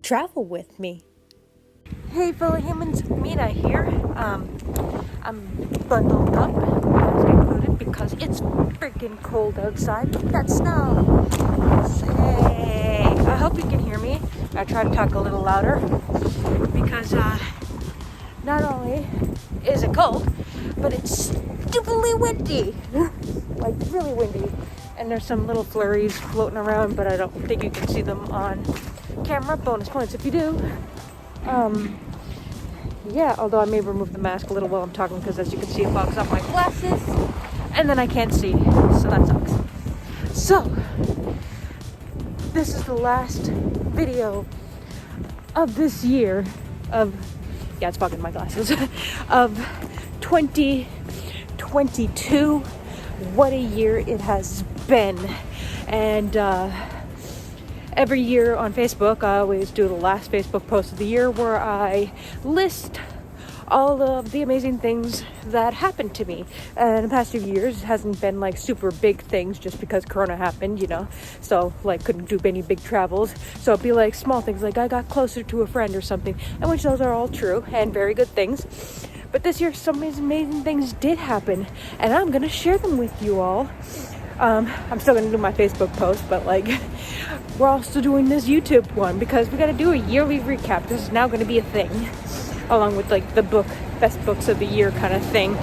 travel with me. Hey fellow humans, Mina here. I'm bundled up, as included, because it's freaking cold outside. Look at that snow. Hey, I hope you can hear me. I try to talk a little louder because not only is it cold, but it's stupidly windy. Like really windy. And there's some little flurries floating around, but I don't think you can see them on camera. Bonus points if you do. Yeah, although I may remove the mask a little while I'm talking because as you can see it fogs up my glasses and then I can't see, so that sucks. So, this is the last video of this year yeah, it's fogging my glasses, of 2022. What a year it has been. And every year on Facebook, I always do the last Facebook post of the year where I list all of the amazing things that happened to me. And the past few years hasn't been like super big things just because Corona happened, you know, so like couldn't do any big travels. So it'd be like small things like I got closer to a friend or something, and which those are all true and very good things. But this year some amazing things did happen, and I'm gonna share them with you all. I'm still gonna do my Facebook post, but like we're also doing this YouTube one because we gotta do a yearly recap. This is now gonna be a thing, along with like the best books of the year kind of thing.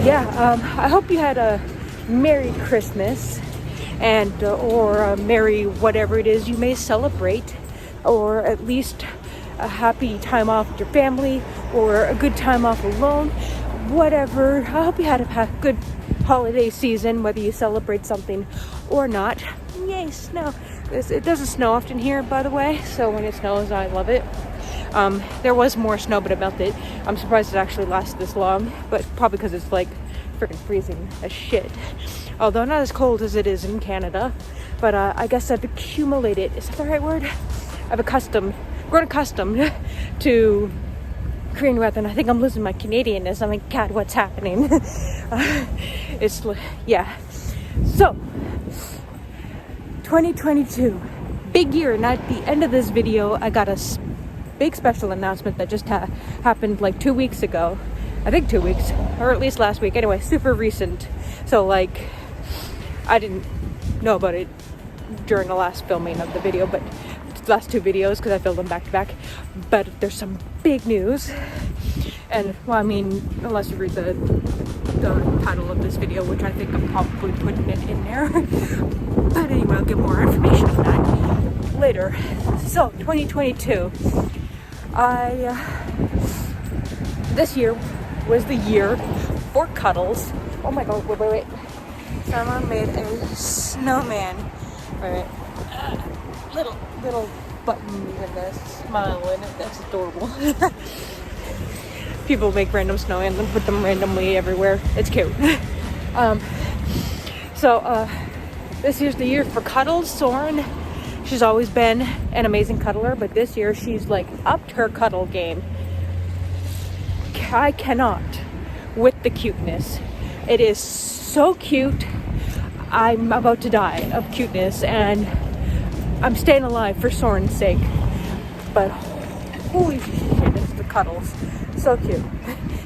I hope you had a Merry Christmas and or a Merry whatever it is you may celebrate, or at least a happy time off with your family or a good time off alone, whatever. I hope you had a good holiday season, whether you celebrate something or not. Yay, snow. It doesn't snow often here, by the way, so when it snows I love it. There was more snow, but it melted. I'm surprised it actually lasted this long, but probably because it's like freaking freezing as shit. Although not as cold as it is in Canada, but I guess I've accumulated, is that the right word? I've grown accustomed to Korean weather, and I think I'm losing my Canadianness. I'm like, God, what's happening? Yeah. So, 2022, big year, and at the end of this video, I got a big special announcement that just happened like 2 weeks ago. I think 2 weeks, or at least last week. Anyway, super recent. So like, I didn't know about it during the last filming of the video, but the last two videos because I filmed them back to back. But there's some big news, and well, I mean, unless you read the title of this video, which I think I'm probably putting it in there. But anyway, I'll get more information on that later. So 2022, this year was the year for cuddles. Oh my god, wait. Someone made a snowman. Alright. Little button in this, smile in it. That's adorable. People make random snowmen and put them randomly everywhere. It's cute. This year's the year for cuddles. Soren, she's always been an amazing cuddler, but this year she's like upped her cuddle game. I cannot with the cuteness. It is so cute. I'm about to die of cuteness, and I'm staying alive for Soren's sake. But holy shit, it's the cuddles. So cute.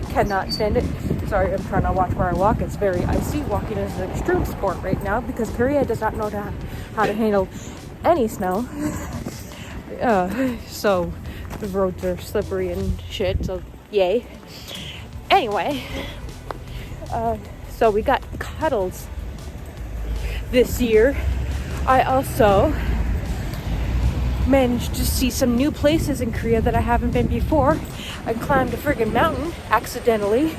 Cannot stand it. Sorry, I'm trying to watch where I walk. It's very icy. Walking is an extreme sport right now because Korea does not know how to handle any snow. So the roads are slippery and shit, so yay. Anyway, so we got cuddles this year. I also managed to see some new places in Korea that I haven't been before. I climbed a friggin' mountain accidentally.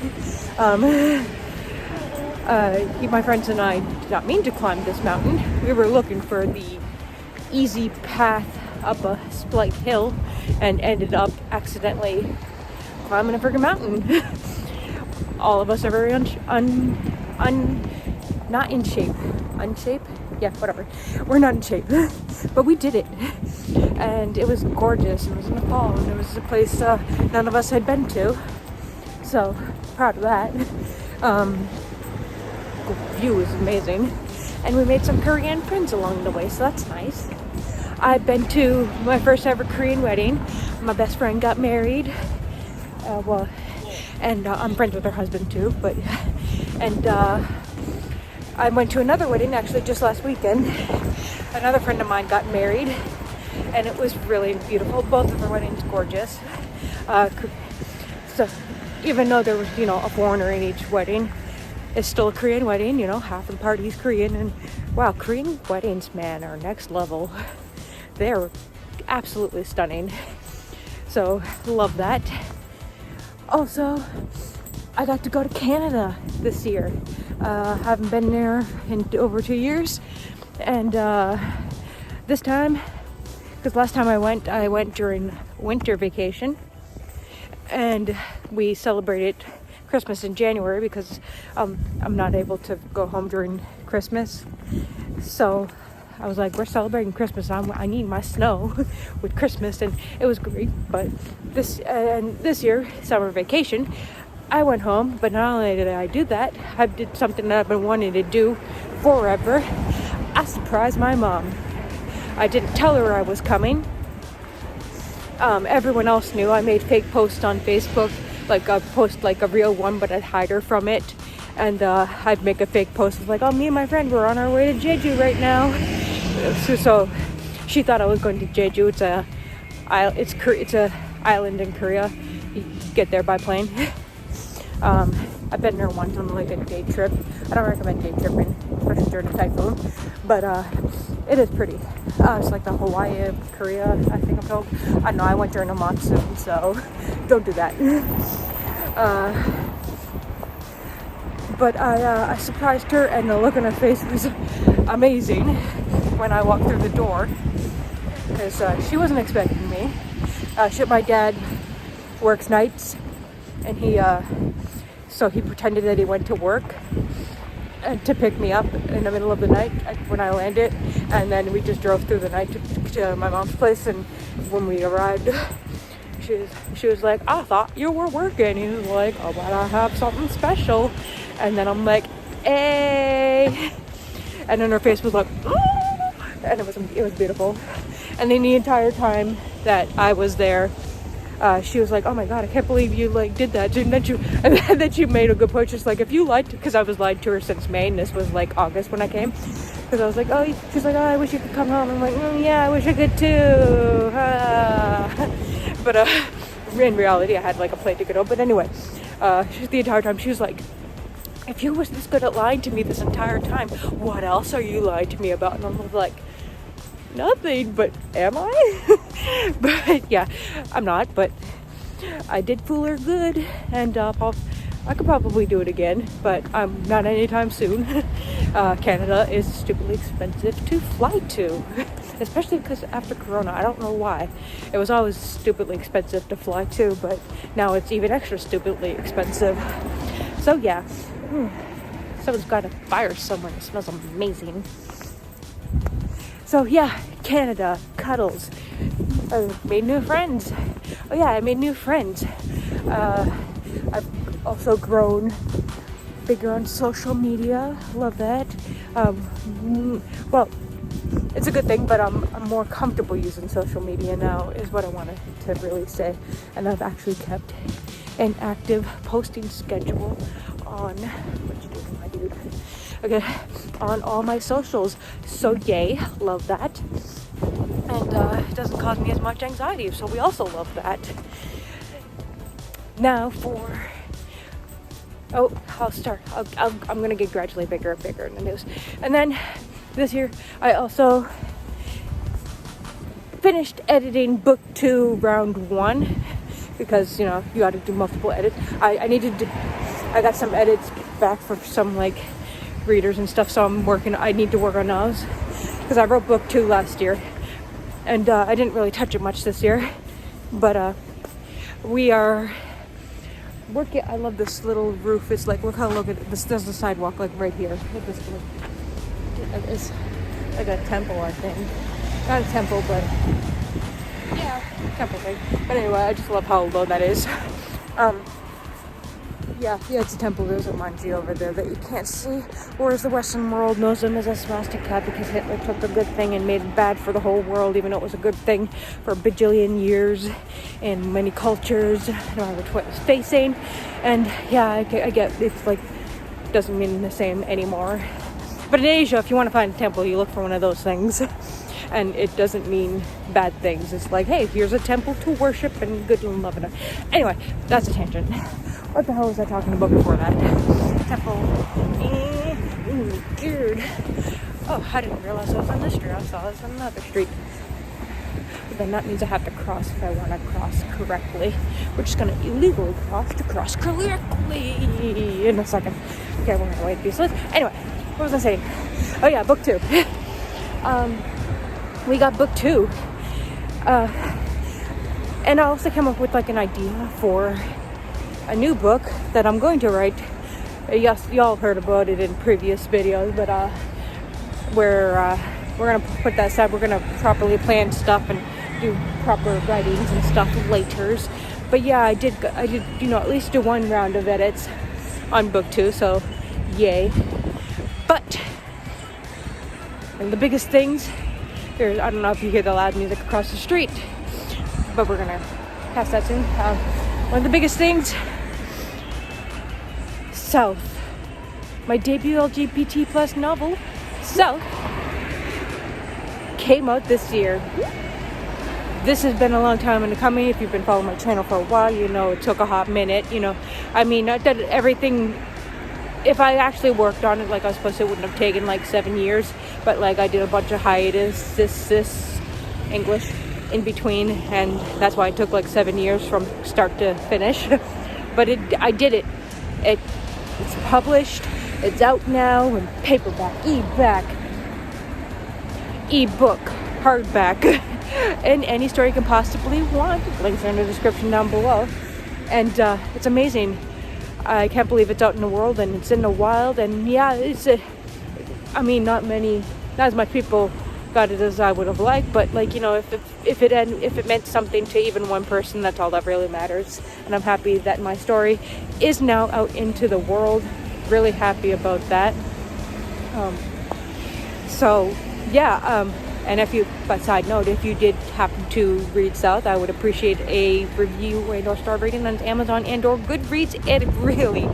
My friends and I did not mean to climb this mountain. We were looking for the easy path up a slight hill and ended up accidentally climbing a friggin' mountain. All of us are very not in shape. Unshape? Yeah, whatever. We're not in shape. But we did it. And it was gorgeous. It was in the fall, and it was a place none of us had been to. So, proud of that. The view was amazing. And we made some Korean friends along the way, so that's nice. I've been to my first ever Korean wedding. My best friend got married. I'm friends with her husband too, and I went to another wedding actually just last weekend. Another friend of mine got married, and it was really beautiful. Both of their weddings gorgeous. So even though there was, a foreigner in each wedding, it's still a Korean wedding, half of the party's Korean, and wow, Korean weddings, man, are next level. They're absolutely stunning. So, love that. Also, I got to go to Canada this year. Haven't been there in over 2 years. And this time, because last time I went during winter vacation. And we celebrated Christmas in January because I'm not able to go home during Christmas. So I was like, we're celebrating Christmas. I need my snow with Christmas, and it was great. But this year, summer vacation, I went home. But not only did I do that, I did something that I've been wanting to do forever. I surprised my mom. I didn't tell her I was coming. Everyone else knew. I made fake posts on Facebook, like a post like a real one, but I'd hide her from it. And I'd make a fake post of like, oh, me and my friend, we're on our way to Jeju right now. So she thought I was going to Jeju. It's a island in Korea. You get there by plane. I've been there once on like a day trip. I don't recommend day tripping, especially during a typhoon, but it is pretty. It's like the Hawaii of Korea, I think I'm told. I don't know, I went during a monsoon, so don't do that. But I surprised her, and the look on her face was amazing when I walked through the door, because she wasn't expecting me. My dad works nights, and so he pretended that he went to work and to pick me up in the middle of the night when I landed, and then we just drove through the night to my mom's place. And when we arrived, she was like, I thought you were working. He was like, oh, but I have something special. And then I'm like, hey, and then her face was like, oh! And it was beautiful. And then the entire time that I was there, she was like, oh my god, I can't believe you like did that. And then she made a good point. She's like, if you lied, because I was lied to her since May, and this was like August when I came, because I was like, oh, she's like, oh, I wish you could come home. I'm like, yeah, I wish I could too. But in reality, I had like a plane to get home. But anyway, the entire time she was like, if you was this good at lying to me this entire time, what else are you lying to me about? And I'm like, nothing, but am I? But yeah, I'm not, but I did fool her good, and I could probably do it again, but not anytime soon. Canada is stupidly expensive to fly to, especially because after Corona, I don't know why. It was always stupidly expensive to fly to, but now it's even extra stupidly expensive. So yeah, someone's got a fire somewhere. It smells amazing. So yeah, Canada, cuddles. I made new friends. Oh yeah, I made new friends. I've also grown bigger on social media. Love that. Well, it's a good thing, but I'm more comfortable using social media now, is what I wanted to really say. And I've actually kept an active posting schedule on on all my socials. So yay, love that. And it doesn't cause me as much anxiety, so we also love that. Now I'll start. I'm gonna get gradually bigger and bigger in the news. And then this year I also finished editing Booktube round 1, because you got to do multiple edits. I got some edits back for some like readers and stuff, so I need to work on those, because I wrote book 2 last year, and I didn't really touch it much this year, but we are working. I love this little roof. It's like, look at this. There's a sidewalk like right here. Look at this. It's like a temple, I think. Not a temple, but yeah, temple thing. But anyway, I just love how low that is. yeah, it's a temple. There's a manji over there that you can't see, whereas the Western world knows them as a swastika because Hitler took a good thing and made it bad for the whole world, even though it was a good thing for a bajillion years in many cultures, no matter what it's facing. And yeah, I get it's like doesn't mean the same anymore. But in Asia, if you want to find a temple, you look for one of those things, and it doesn't mean bad things. It's like, hey, here's a temple to worship and good and love it. Anyway, that's a tangent. What the hell was I talking about before that? Temple. Weird. Oh, I didn't realize I was on this street. I saw I was on another street. But then that means I have to cross if I want to cross correctly. We're just going to illegally cross to cross correctly in a second. Okay, we're going to wait these lists. Anyway, what was I saying? Oh yeah, Booktube. We got Booktube. And I also came up with like an idea for a new book that I'm going to write. Yes, y'all heard about it in previous videos, but we're gonna put that aside. We're gonna properly plan stuff and do proper writings and stuff later. But yeah, I did at least do one round of edits on Booktube, so yay. But and the biggest things, I don't know if you hear the loud music across the street, but we're gonna pass that soon. One of the biggest things, South. My debut LGBT plus novel, South, came out this year. This has been a long time in the coming. If you've been following my channel for a while, you know it took a hot minute. I mean, not that everything, if I actually worked on it like I was supposed to, it wouldn't have taken like 7 years. But like I did a bunch of hiatus, this English in between, and that's why it took like 7 years from start to finish. But I did it. It's published. It's out now in paperback, ebook, hardback, and any story you can possibly want. Links are in the description down below. And it's amazing. I can't believe it's out in the world and it's in the wild. And yeah, not as much people got it as I would have liked, but like, if it meant something to even one person, that's all that really matters. And I'm happy that my story is now out into the world. Really happy about that. And side note, if you did happen to read South, I would appreciate a review or star rating on Amazon and or Goodreads. It really,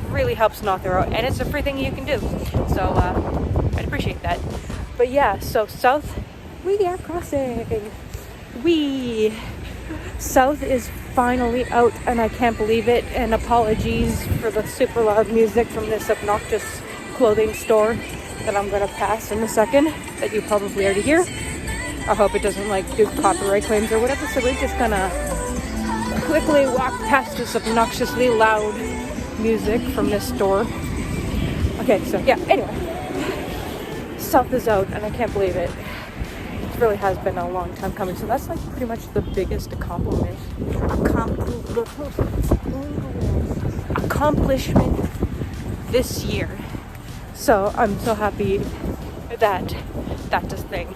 really helps an author out, and it's a free thing you can do. So I'd appreciate that. But yeah, so South, we are crossing. South is finally out, and I can't believe it. And apologies for the super loud music from this obnoxious clothing store that I'm gonna pass in a second, that you probably already hear. I hope it doesn't do copyright claims or whatever. So we're just gonna quickly walk past this obnoxiously loud music from this store. Okay, so yeah. Anyway, South is out, and I can't believe it. It really has been a long time coming. So that's like pretty much the biggest accomplishment this year. So I'm so happy that that's a thing.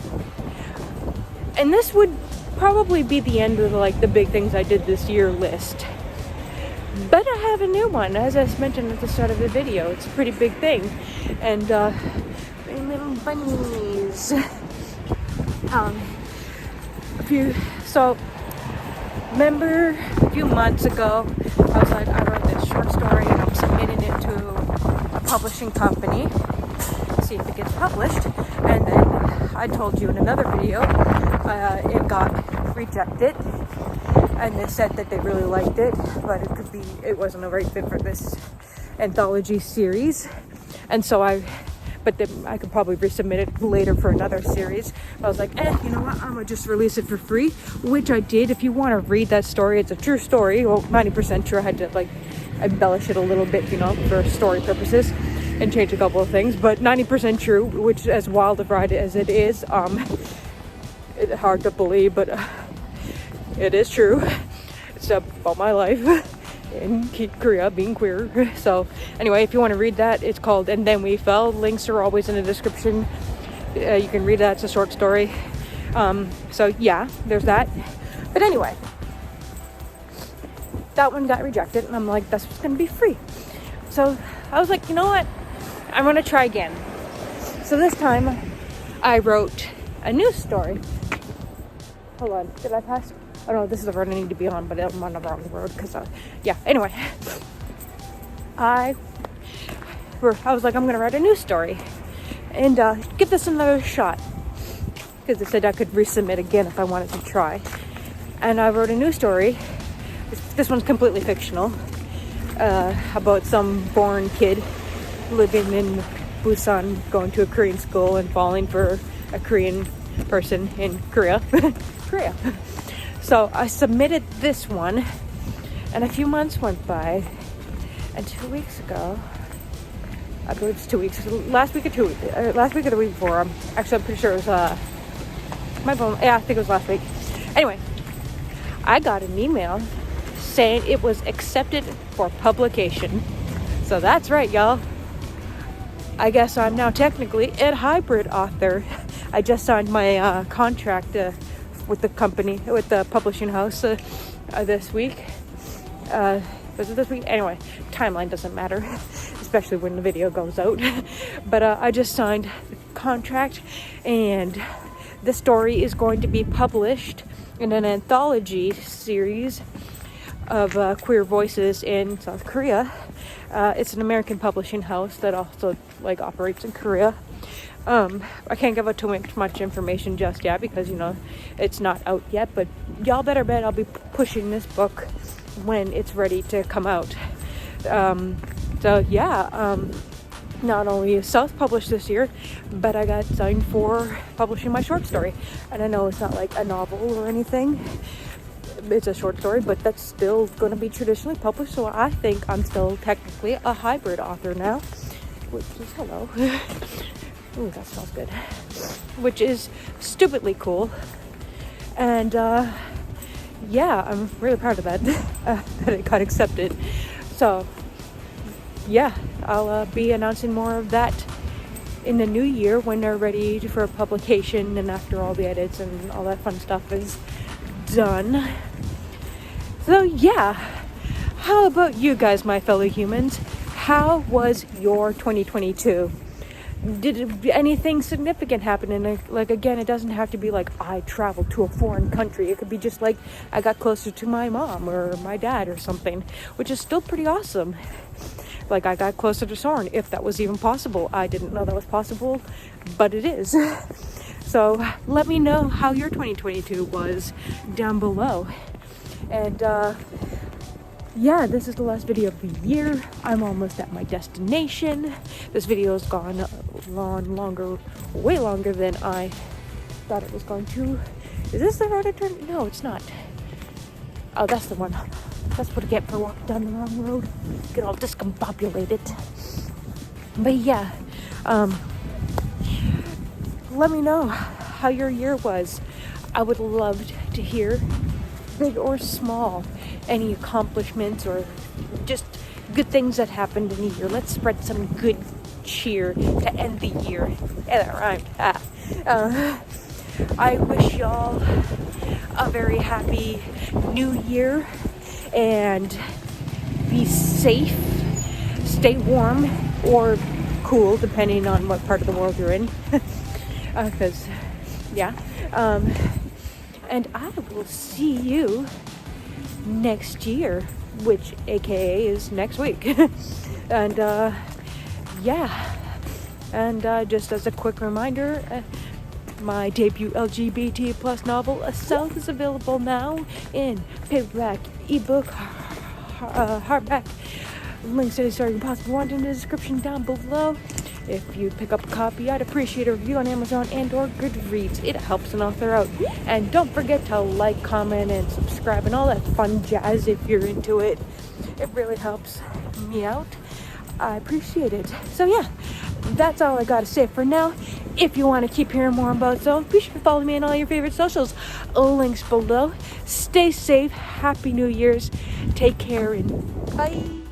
And this would probably be the end of the big things I did this year list. But I have a new one, as I mentioned at the start of the video. It's a pretty big thing. And little bunnies. Remember a few months ago, I was like, I wrote this short story and I'm submitting it to a publishing company, see if it gets published. And then I told you in another video, it got rejected. And they said that they really liked it, but it wasn't a right fit for this anthology series. And so I could probably resubmit it later for another series. I was like, you know what? I'm gonna just release it for free, which I did. If you want to read that story, it's a true story. Well, 90% true. I had to embellish it a little bit, for story purposes, and change a couple of things. But 90% true, which, as wild a ride as it is, it's hard to believe, but it is true. It's about my life in Korea, being queer. So anyway, if you want to read that, it's called And Then We Fell. Links are always in the description. You can read that. It's a short story. So yeah, there's that. But anyway, that one got rejected, and I'm like, that's what's gonna be free. So I was like, you know what? I'm gonna try again. So this time I wrote a news story. Hold on, did I pass? Oh no, this is the road I need to be on, but I'm on the wrong road because, yeah. Anyway, I was like, I'm gonna write a news story and give this another shot, because they said I could resubmit again if I wanted to try. And I wrote a news story. This one's completely fictional, about some foreign kid living in Busan, going to a Korean school and falling for a Korean person in Korea. Korea. So I submitted this one, and a few months went by, and 2 weeks ago, I believe it's 2 weeks, last week or the week before, actually I'm pretty sure it was, my phone, yeah, I think it was last week. Anyway, I got an email saying it was accepted for publication. So that's right, y'all. I guess I'm now technically a hybrid author. I just signed my contract with the company, with the publishing house this week. Was it this week? Anyway, timeline doesn't matter, especially when the video goes out. But I just signed the contract, and the story is going to be published in an anthology series of queer voices in South Korea. It's an American publishing house that also operates in Korea. I can't give out too much information just yet because, it's not out yet, but y'all better bet I'll be pushing this book when it's ready to come out. So yeah, not only is self-published this year, but I got signed for publishing my short story. And I know it's not like a novel or anything, it's a short story, but that's still going to be traditionally published, so I think I'm still technically a hybrid author now, which is, hello. Ooh, that smells good. Which is stupidly cool. And yeah, I'm really proud of that, that it got accepted. So yeah, I'll be announcing more of that in the new year when they're ready for publication and after all the edits and all that fun stuff is done. So yeah, how about you guys, my fellow humans? How was your 2022? Did anything significant happen? And again, it doesn't have to be like I traveled to a foreign country. It could be just like I got closer to my mom or my dad or something, which is still pretty awesome. Like I got closer to Soren, if that was even possible. I didn't know that was possible, but it is. So let me know how your 2022 was down below. And yeah, this is the last video of the year. I'm almost at my destination. This video has gone way longer than I thought it was going to. Is this the road I turned? No, it's not. Oh, that's the one. That's what I get for walking down the wrong road. Get all discombobulated. But yeah, let me know how your year was. I would love to hear, big or small, any accomplishments or just good things that happened in the year. Let's spread some good cheer to end the year. Yeah, that rhymed. I wish y'all a very happy new year, and be safe, stay warm or cool depending on what part of the world you're in, because yeah, and I will see you next year, which aka is next week. And yeah, and just as a quick reminder, my debut LGBT plus novel, A South, is available now in paperback, ebook, hardback. Links to the story possible want in the description down below. If you pick up a copy, I'd appreciate a review on Amazon and or Goodreads. It helps an author out. And don't forget to like, comment, and subscribe and all that fun jazz if you're into it. It really helps me out. I appreciate it. So yeah, that's all I gotta say for now. If you want to keep hearing more about Zoe, be sure to follow me on all your favorite socials. Links below. Stay safe. Happy New Year's. Take care and bye.